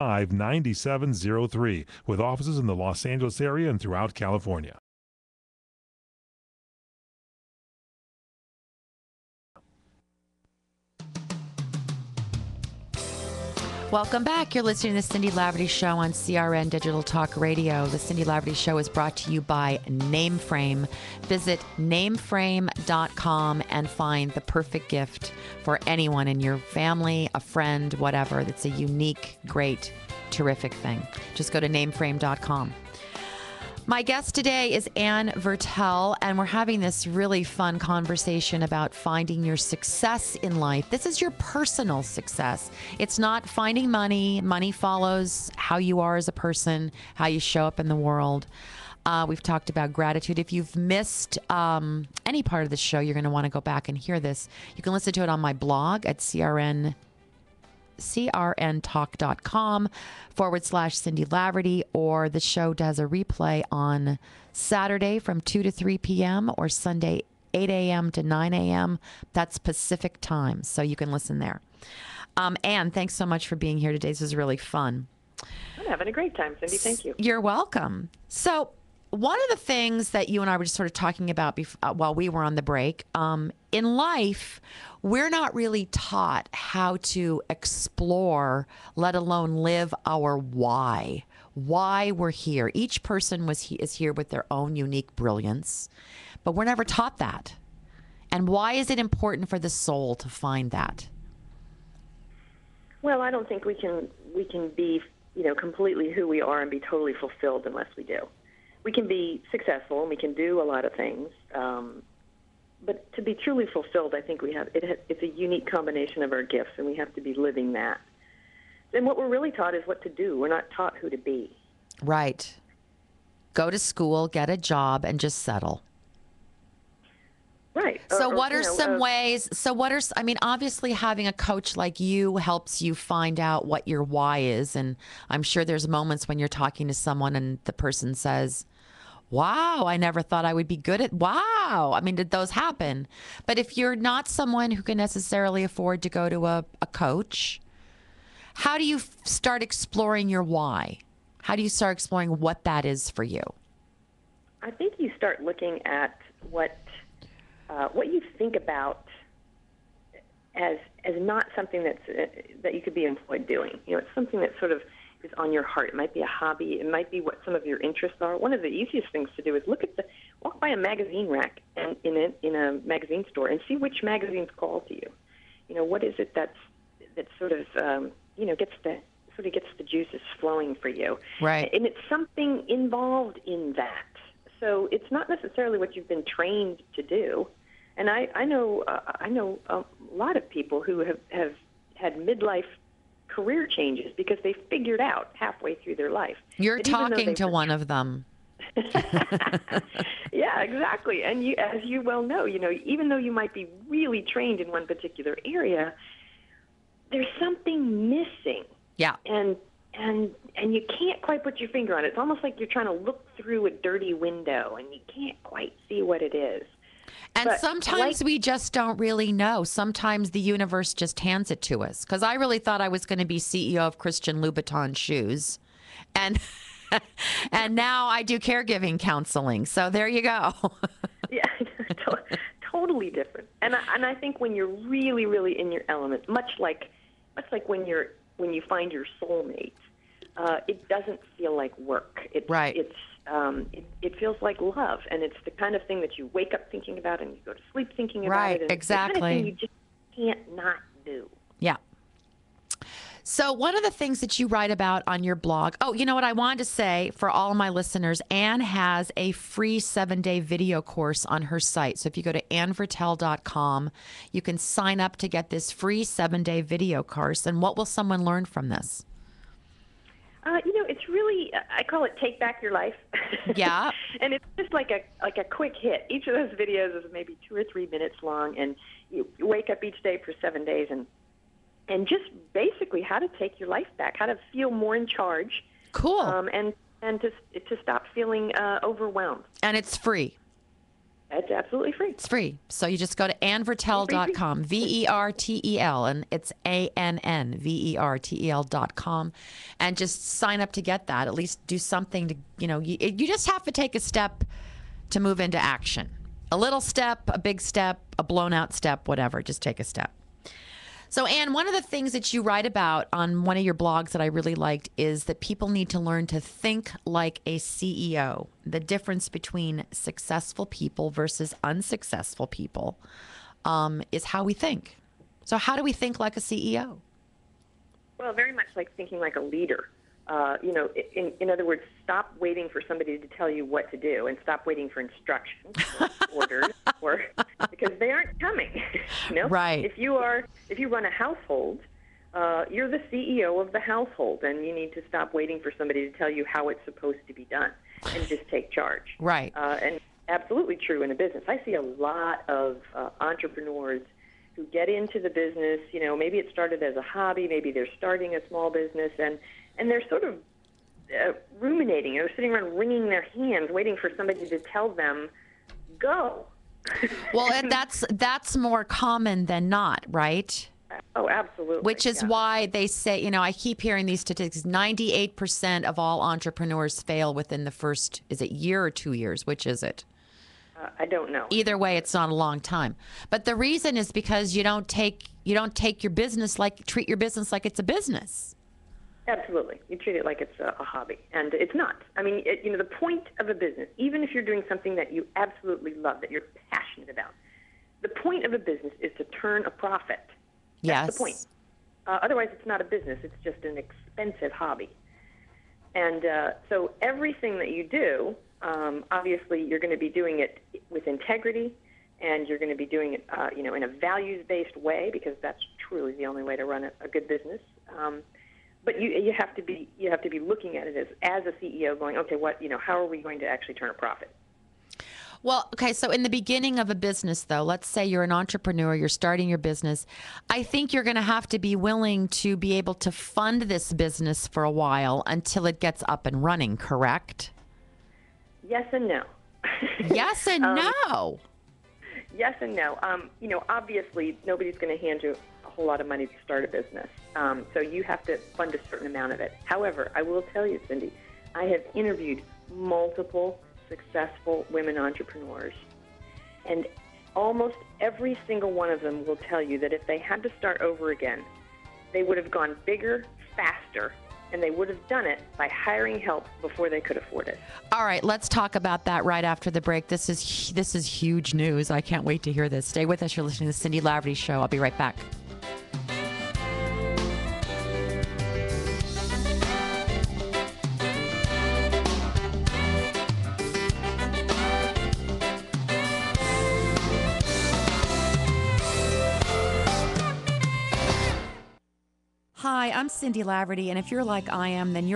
9703 with offices in the Los Angeles area and throughout California. Welcome back. You're listening to the Cindy Laverty Show on CRN Digital Talk Radio. The Cindy Laverty Show is brought to you by Nameframe. Visit nameframe.com and find the perfect gift for anyone in your family, a friend, whatever. That's a unique, great, terrific thing. Just go to nameframe.com. My guest today is Ann Vertel, and we're having this really fun conversation about finding your success in life. This is your personal success. It's not finding money. Money follows how you are as a person, how you show up in the world. We've talked about gratitude. If you've missed any part of the show, you're going to want to go back and hear this. You can listen to it on my blog at crntalk.com/Cindy Laverty, or the show does a replay on Saturday from 2 to 3 p.m. or Sunday 8 a.m. to 9 a.m. That's Pacific time, so you can listen there. Anne, thanks so much for being here today. This is really fun. I'm having a great time, Cindy. Thank you. You're welcome. So one of the things that you and I were just sort of talking about while we were on the break, in life, we're not really taught how to explore, let alone live our why we're here. Each person is here with their own unique brilliance, but we're never taught that. And why is it important for the soul to find that? Well, I don't think we can be, completely who we are and be totally fulfilled unless we do. We can be successful and we can do a lot of things, but to be truly fulfilled, I think it's a unique combination of our gifts, and we have to be living that. And what we're really taught is what to do. We're not taught who to be. Right. Go to school, get a job, and just settle. Right. So what are some ways? Obviously having a coach like you helps you find out what your why is. And I'm sure there's moments when you're talking to someone and the person says, wow, I never thought I would be good at, wow. I mean, did those happen? But if you're not someone who can necessarily afford to go to a coach, how do you start exploring your why? How do you start exploring what that is for you? I think you start looking at what you think about as not something that you could be employed doing. It's something that sort of is on your heart. It might be a hobby. It might be what some of your interests are. One of the easiest things to do is walk by a magazine rack in a magazine store and see which magazines call to you. What is it that sort of gets the juices flowing for you. Right. And it's something involved in that. So it's not necessarily what you've been trained to do. And I know a lot of people who have had midlife career changes because they figured out halfway through their life. You're talking to one of them. Yeah, exactly. And as you well know, even though you might be really trained in one particular area, there's something missing. Yeah. And you can't quite put your finger on it. It's almost like you're trying to look through a dirty window and you can't quite see what it is. And sometimes we just don't really know. Sometimes the universe just hands it to us. Because I really thought I was going to be CEO of Christian Louboutin shoes. And and now I do caregiving counseling. So there you go. Yeah, totally different. And I think when you're really, really in your element, much like when you find your soulmate, it doesn't feel like work. Right. It feels like love, and it's the kind of thing that you wake up thinking about and you go to sleep thinking about right, it. And exactly. It's the kind of thing you just can't not do. Yeah. So one of the things that you write about on your blog, you know what I wanted to say for all my listeners, Anne has a free 7-day video course on her site. So if you go to annvertel.com, you can sign up to get this free 7-day video course. And what will someone learn from this? It's really, I call it Take Back Your Life. Yeah. And it's just like a quick hit. Each of those videos is maybe 2 or 3 minutes long, and you wake up each day for 7 days and just basically how to take your life back, how to feel more in charge. Cool. And to stop feeling overwhelmed. And it's free. It's absolutely free. It's free. So you just go to annvertel.com, VERTEL, and it's ANNVERTEL.com, and just sign up to get that. At least do something to, you just have to take a step to move into action. A little step, a big step, a blown out step, whatever. Just take a step. So, Anne, one of the things that you write about on one of your blogs that I really liked is that people need to learn to think like a CEO. The difference between successful people versus unsuccessful people is how we think. So how do we think like a CEO? Well, very much like thinking like a leader. In other words, stop waiting for somebody to tell you what to do, and stop waiting for instructions or orders, because they aren't coming. Right. If you run a household, you're the CEO of the household, and you need to stop waiting for somebody to tell you how it's supposed to be done, and just take charge. Right. And absolutely true in a business. I see a lot of entrepreneurs who get into the business. Maybe it started as a hobby, maybe they're starting a small business, and they're sort of ruminating. They're sitting around wringing their hands, waiting for somebody to tell them, go. Well, and that's more common than not, right? Oh, absolutely. Which is why they say, I keep hearing these statistics, 98% of all entrepreneurs fail within the first, is it year or 2 years? Which is it? I don't know. Either way, it's not a long time. But the reason is because you don't take your business treat your business like it's a business. Absolutely. You treat it like it's a hobby, and it's not. I mean, the point of a business, even if you're doing something that you absolutely love, that you're passionate about, the point of a business is to turn a profit. That's Yes. the point. Otherwise, it's not a business. It's just an expensive hobby. And so everything that you do, obviously, you're going to be doing it with integrity, and you're going to be doing it, in a values-based way, because that's truly the only way to run a good business. But you have to be looking at it as a CEO, going, okay, how are we going to actually turn a profit? Well, okay, so in the beginning of a business, though, let's say you're an entrepreneur, you're starting your business. I think you're going to have to be willing to be able to fund this business for a while until it gets up and running, correct? Yes and no. Yes and no. Yes and no. Obviously, nobody's going to hand you a whole lot of money to start a business. So you have to fund a certain amount of it. However, I will tell you, Cindy, I have interviewed multiple successful women entrepreneurs, and almost every single one of them will tell you that if they had to start over again, they would have gone bigger, faster, and they would have done it by hiring help before they could afford it. All right, let's talk about that right after the break. This is huge news. I can't wait to hear this. Stay with us. You're listening to the Cindy Laverty Show. I'll be right back. Hi, I'm Cindy Laverty, and if you're like I am, then you're